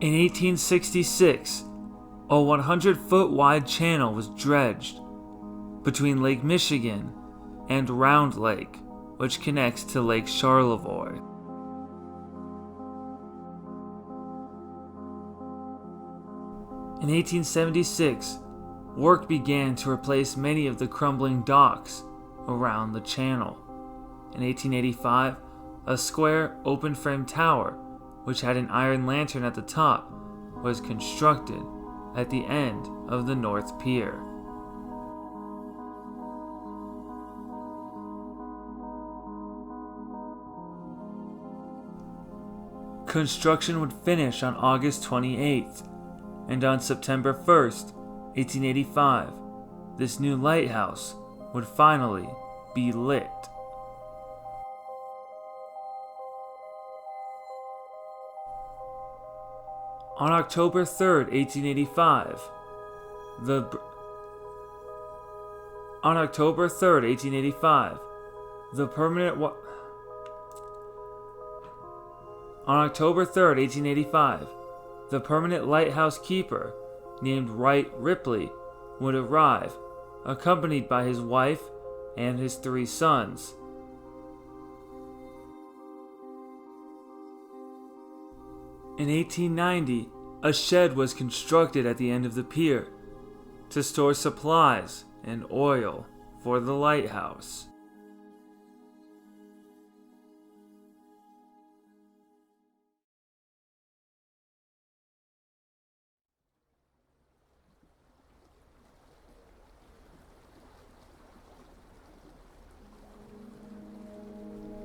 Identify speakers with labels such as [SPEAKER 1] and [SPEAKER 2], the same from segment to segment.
[SPEAKER 1] In 1866, a 100-foot wide channel was dredged between Lake Michigan and Round Lake, which connects to Lake Charlevoix. In 1876, work began to replace many of the crumbling docks around the channel. In 1885, a square, open-frame tower, which had an iron lantern at the top, was constructed at the end of the North Pier. Construction would finish on August 28th, and on September 1st, 1885, this new lighthouse would finally be lit. On October 3rd, 1885, On October 3rd, 1885, the permanent lighthouse keeper, named Wright Ripley, would arrive, accompanied by his wife and his 3 sons. In 1890, a shed was constructed at the end of the pier to store supplies and oil for the lighthouse.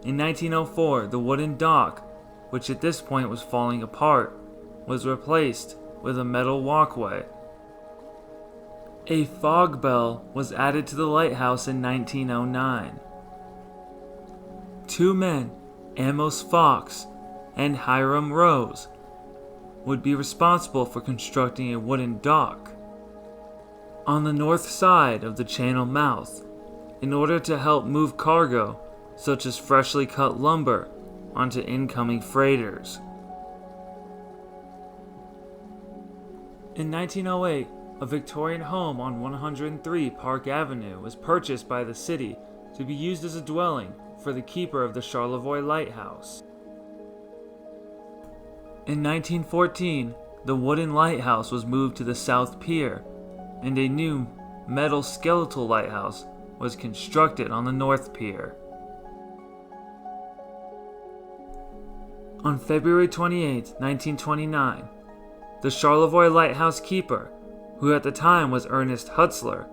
[SPEAKER 1] In 1904, the wooden dock, which at this point was falling apart, was replaced with a metal walkway. A fog bell was added to the lighthouse in 1909. 2 men, Amos Fox and Hiram Rose, would be responsible for constructing a wooden dock on the north side of the channel mouth in order to help move cargo such as freshly cut lumber onto incoming freighters. In 1908, a Victorian home on 103 Park Avenue was purchased by the city to be used as a dwelling for the keeper of the Charlevoix lighthouse. In 1914, the wooden lighthouse was moved to the South Pier, and a new metal skeletal lighthouse was constructed on the North Pier. On February 28, 1929, the Charlevoix lighthouse keeper, who at the time was Ernest Hutzler,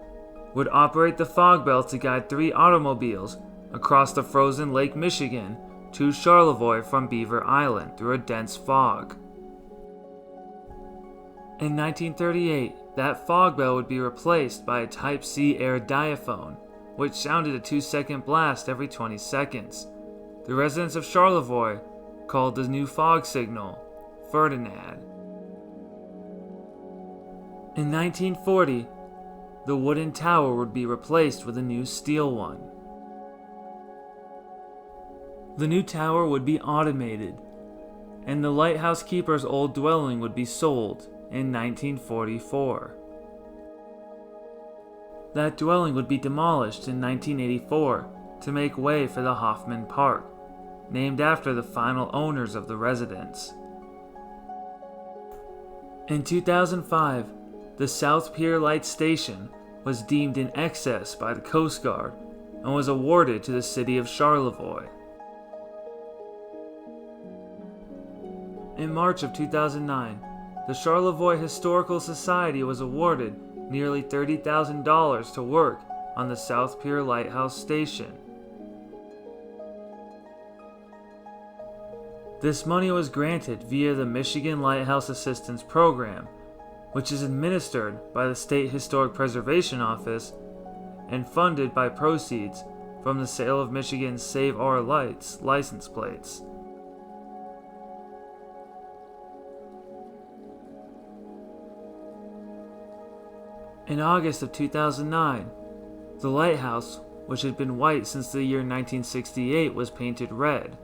[SPEAKER 1] would operate the fog bell to guide 3 automobiles across the frozen Lake Michigan to Charlevoix from Beaver Island through a dense fog. In 1938, that fog bell would be replaced by a Type C air diaphone, which sounded a 2-second blast every 20 seconds. The residents of Charlevoix called the new fog signal Ferdinand. In 1940, the wooden tower would be replaced with a new steel one. The new tower would be automated, and the lighthouse keeper's old dwelling would be sold in 1944. That dwelling would be demolished in 1984 to make way for the Hoffman Park, named after the final owners of the residence. In 2005, the South Pier Light Station was deemed in excess by the Coast Guard and was awarded to the city of Charlevoix. In March of 2009, the Charlevoix Historical Society was awarded nearly $30,000 to work on the South Pier Lighthouse Station. This money was granted via the Michigan Lighthouse Assistance Program, which is administered by the State Historic Preservation Office and funded by proceeds from the sale of Michigan's Save Our Lights license plates. In August of 2009, the lighthouse, which had been white since the year 1968, was painted red.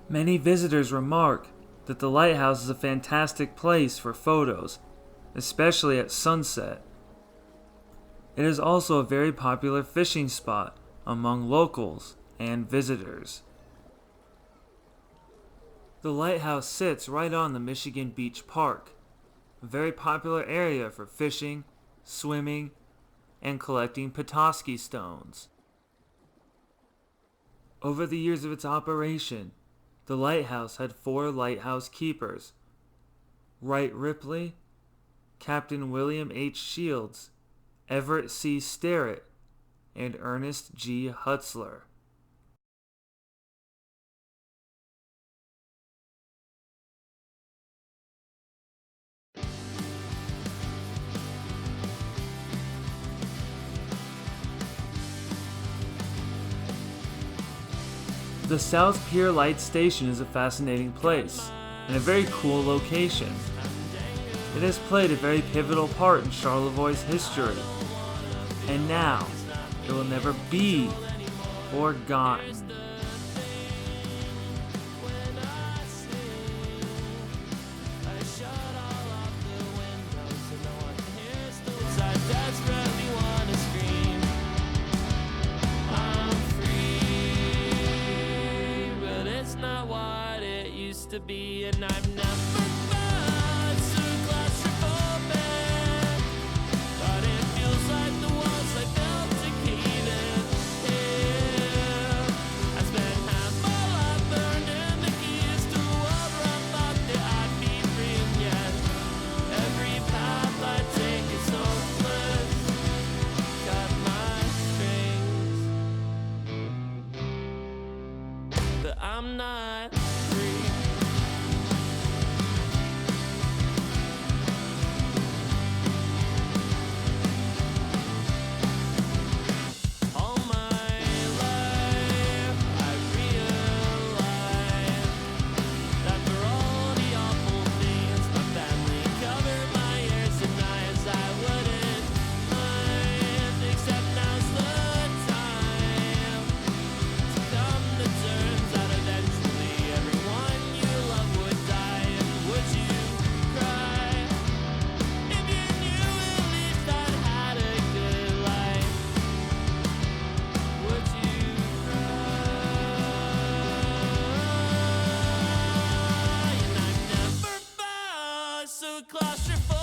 [SPEAKER 1] Many visitors remark that the lighthouse is a fantastic place for photos, especially at sunset. It is also a very popular fishing spot among locals and visitors. The lighthouse sits right on the Michigan Beach Park, a very popular area for fishing, swimming, and collecting Petoskey stones. Over the years of its operation, the lighthouse had 4 lighthouse keepers: Wright Ripley, Captain William H. Shields, Everett C. Sterrett, and Ernest G. Hutzler. The South Pier Light Station is a fascinating place and a very cool location. It has played a very pivotal part in Charlevoix's history, and now it will never be forgotten.
[SPEAKER 2] To be, and I've never felt so claustrophobic, but it feels like the walls I built to cave in. Yeah. I spent half my life learning the keys to a world where I thought that I'd be free, and yet every path I take is hopeless. Got my strings, but I'm not free. Claustrophobic.